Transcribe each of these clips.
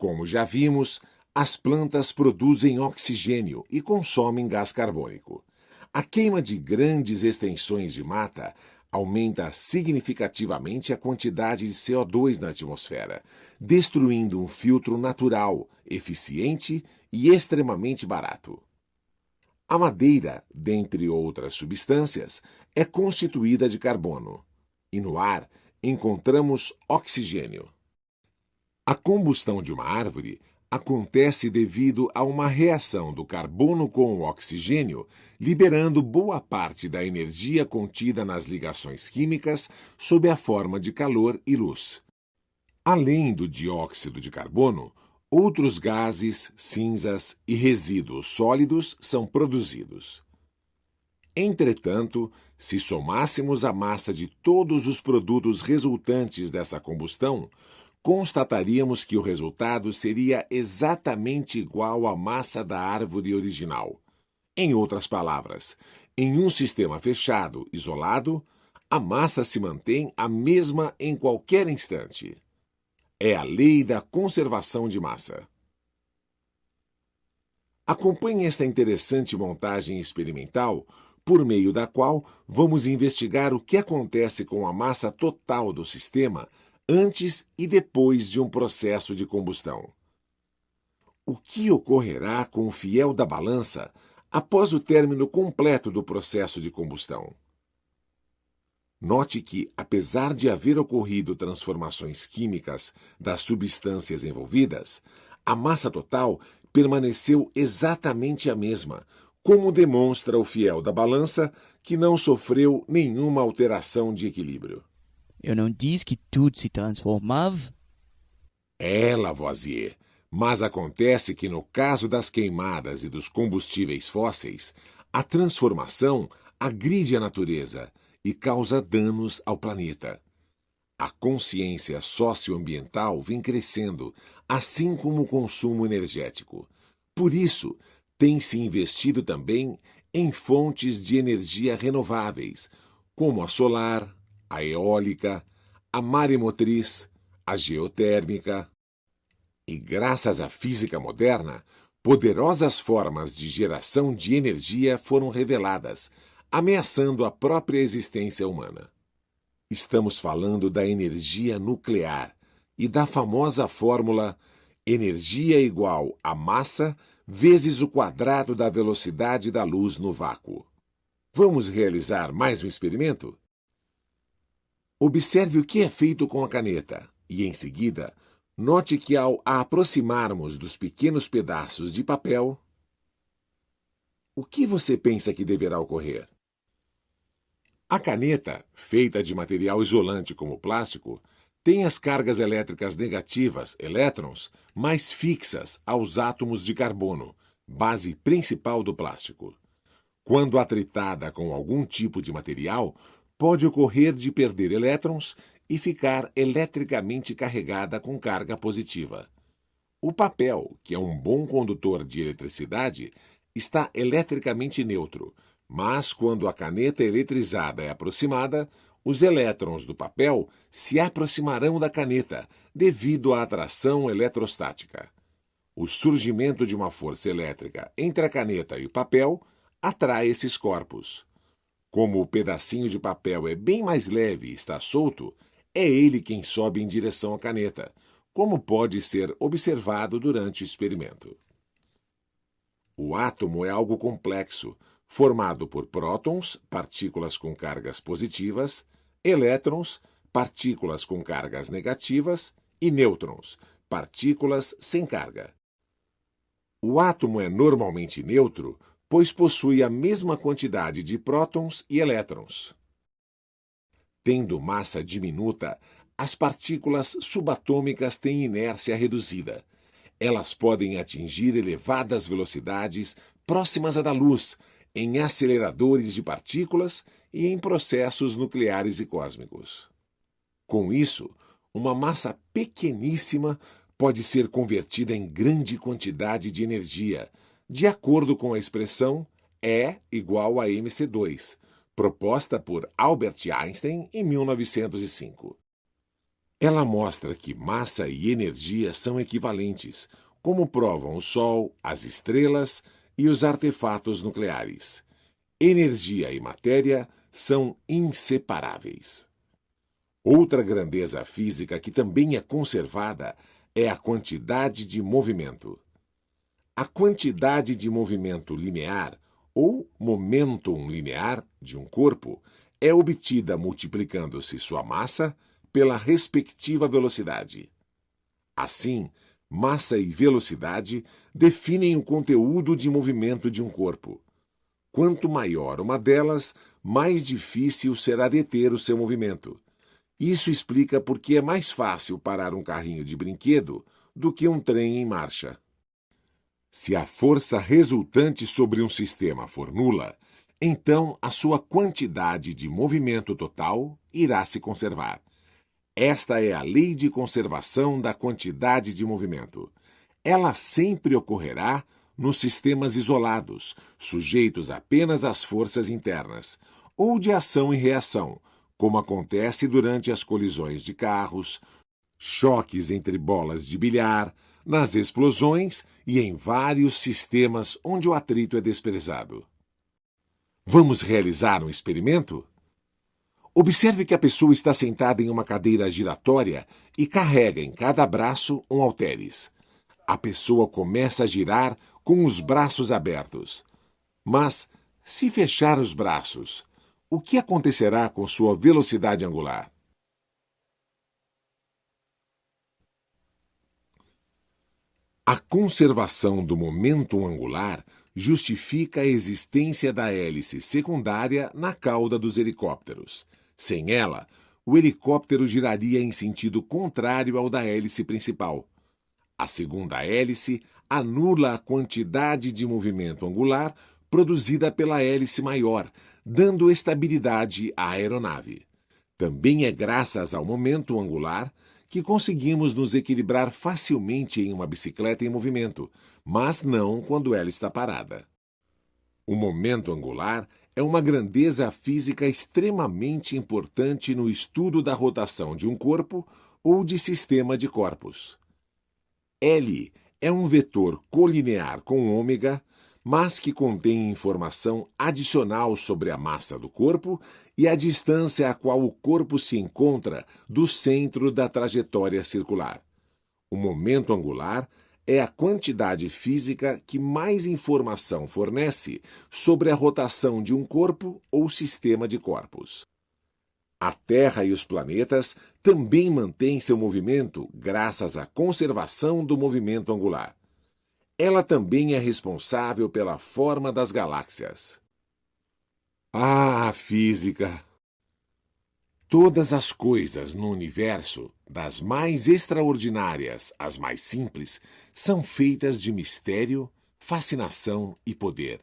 Como já vimos, as plantas produzem oxigênio e consomem gás carbônico. A queima de grandes extensões de mata aumenta significativamente a quantidade de CO2 na atmosfera, destruindo um filtro natural, eficiente e extremamente barato. A madeira, dentre outras substâncias, é constituída de carbono, e no ar encontramos oxigênio. A combustão de uma árvore acontece devido a uma reação do carbono com o oxigênio, liberando boa parte da energia contida nas ligações químicas sob a forma de calor e luz. Além do dióxido de carbono, outros gases, cinzas e resíduos sólidos são produzidos. Entretanto, se somássemos a massa de todos os produtos resultantes dessa combustão, constataríamos que o resultado seria exatamente igual à massa da árvore original. Em outras palavras, em um sistema fechado, isolado, a massa se mantém a mesma em qualquer instante. É a lei da conservação de massa. Acompanhe esta interessante montagem experimental, por meio da qual vamos investigar o que acontece com a massa total do sistema antes e depois de um processo de combustão. O que ocorrerá com o fiel da balança após o término completo do processo de combustão? Note que, apesar de haver ocorrido transformações químicas das substâncias envolvidas, a massa total permaneceu exatamente a mesma, como demonstra o fiel da balança, que não sofreu nenhuma alteração de equilíbrio. Eu não disse que tudo se transformava? É, Lavoisier, mas acontece que no caso das queimadas e dos combustíveis fósseis, a transformação agride a natureza e causa danos ao planeta. A consciência socioambiental vem crescendo, assim como o consumo energético. Por isso, tem-se investido também em fontes de energia renováveis, como a solar, a eólica, a maremotriz, a geotérmica. E graças à física moderna, poderosas formas de geração de energia foram reveladas, ameaçando a própria existência humana. Estamos falando da energia nuclear e da famosa fórmula energia igual a massa vezes o quadrado da velocidade da luz no vácuo. Vamos realizar mais um experimento? Observe o que é feito com a caneta e, em seguida, note que ao a aproximarmos dos pequenos pedaços de papel, o que você pensa que deverá ocorrer? A caneta, feita de material isolante como plástico, tem as cargas elétricas negativas, elétrons, mais fixas aos átomos de carbono, base principal do plástico. Quando atritada com algum tipo de material, pode ocorrer de perder elétrons e ficar eletricamente carregada com carga positiva. O papel, que é um bom condutor de eletricidade, está eletricamente neutro, mas quando a caneta eletrizada é aproximada, os elétrons do papel se aproximarão da caneta devido à atração eletrostática. O surgimento de uma força elétrica entre a caneta e o papel atrai esses corpos. Como o pedacinho de papel é bem mais leve e está solto, é ele quem sobe em direção à caneta, como pode ser observado durante o experimento. O átomo é algo complexo, formado por prótons, partículas com cargas positivas, elétrons, partículas com cargas negativas, e nêutrons, partículas sem carga. O átomo é normalmente neutro, pois possui a mesma quantidade de prótons e elétrons. Tendo massa diminuta, as partículas subatômicas têm inércia reduzida. Elas podem atingir elevadas velocidades próximas à da luz, em aceleradores de partículas e em processos nucleares e cósmicos. Com isso, uma massa pequeníssima pode ser convertida em grande quantidade de energia, de acordo com a expressão E igual a mc2, proposta por Albert Einstein em 1905. Ela mostra que massa e energia são equivalentes, como provam o Sol, as estrelas e os artefatos nucleares. Energia e matéria são inseparáveis. Outra grandeza física que também é conservada é a quantidade de movimento. A quantidade de movimento linear, ou momentum linear, de um corpo é obtida multiplicando-se sua massa pela respectiva velocidade. Assim, massa e velocidade definem o conteúdo de movimento de um corpo. Quanto maior uma delas, mais difícil será deter o seu movimento. Isso explica por que é mais fácil parar um carrinho de brinquedo do que um trem em marcha. Se a força resultante sobre um sistema for nula, então a sua quantidade de movimento total irá se conservar. Esta é a lei de conservação da quantidade de movimento. Ela sempre ocorrerá nos sistemas isolados, sujeitos apenas às forças internas, ou de ação e reação, como acontece durante as colisões de carros, choques entre bolas de bilhar, nas explosões e em vários sistemas onde o atrito é desprezado. Vamos realizar um experimento? Observe que a pessoa está sentada em uma cadeira giratória e carrega em cada braço um halteres. A pessoa começa a girar com os braços abertos. Mas, se fechar os braços, o que acontecerá com sua velocidade angular? A conservação do momento angular justifica a existência da hélice secundária na cauda dos helicópteros. Sem ela, o helicóptero giraria em sentido contrário ao da hélice principal. A segunda hélice anula a quantidade de movimento angular produzida pela hélice maior, dando estabilidade à aeronave. Também é graças ao momento angular que conseguimos nos equilibrar facilmente em uma bicicleta em movimento, mas não quando ela está parada. O momento angular é uma grandeza física extremamente importante no estudo da rotação de um corpo ou de sistema de corpos. L é um vetor colinear com ômega, mas que contém informação adicional sobre a massa do corpo e a distância a qual o corpo se encontra do centro da trajetória circular. O momento angular é a quantidade física que mais informação fornece sobre a rotação de um corpo ou sistema de corpos. A Terra e os planetas também mantêm seu movimento graças à conservação do movimento angular. Ela também é responsável pela forma das galáxias. Ah, física! Todas as coisas no universo, das mais extraordinárias às mais simples, são feitas de mistério, fascinação e poder.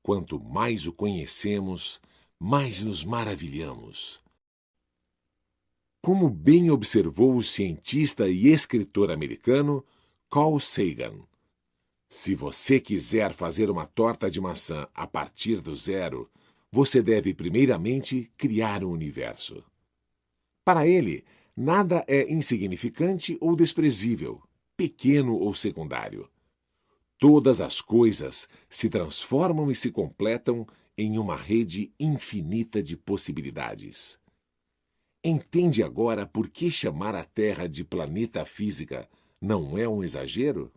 Quanto mais o conhecemos, mais nos maravilhamos. Como bem observou o cientista e escritor americano Carl Sagan, se você quiser fazer uma torta de maçã a partir do zero, você deve primeiramente criar um universo. Para ele, nada é insignificante ou desprezível, pequeno ou secundário. Todas as coisas se transformam e se completam em uma rede infinita de possibilidades. Entende agora por que chamar a Terra de planeta física não é um exagero?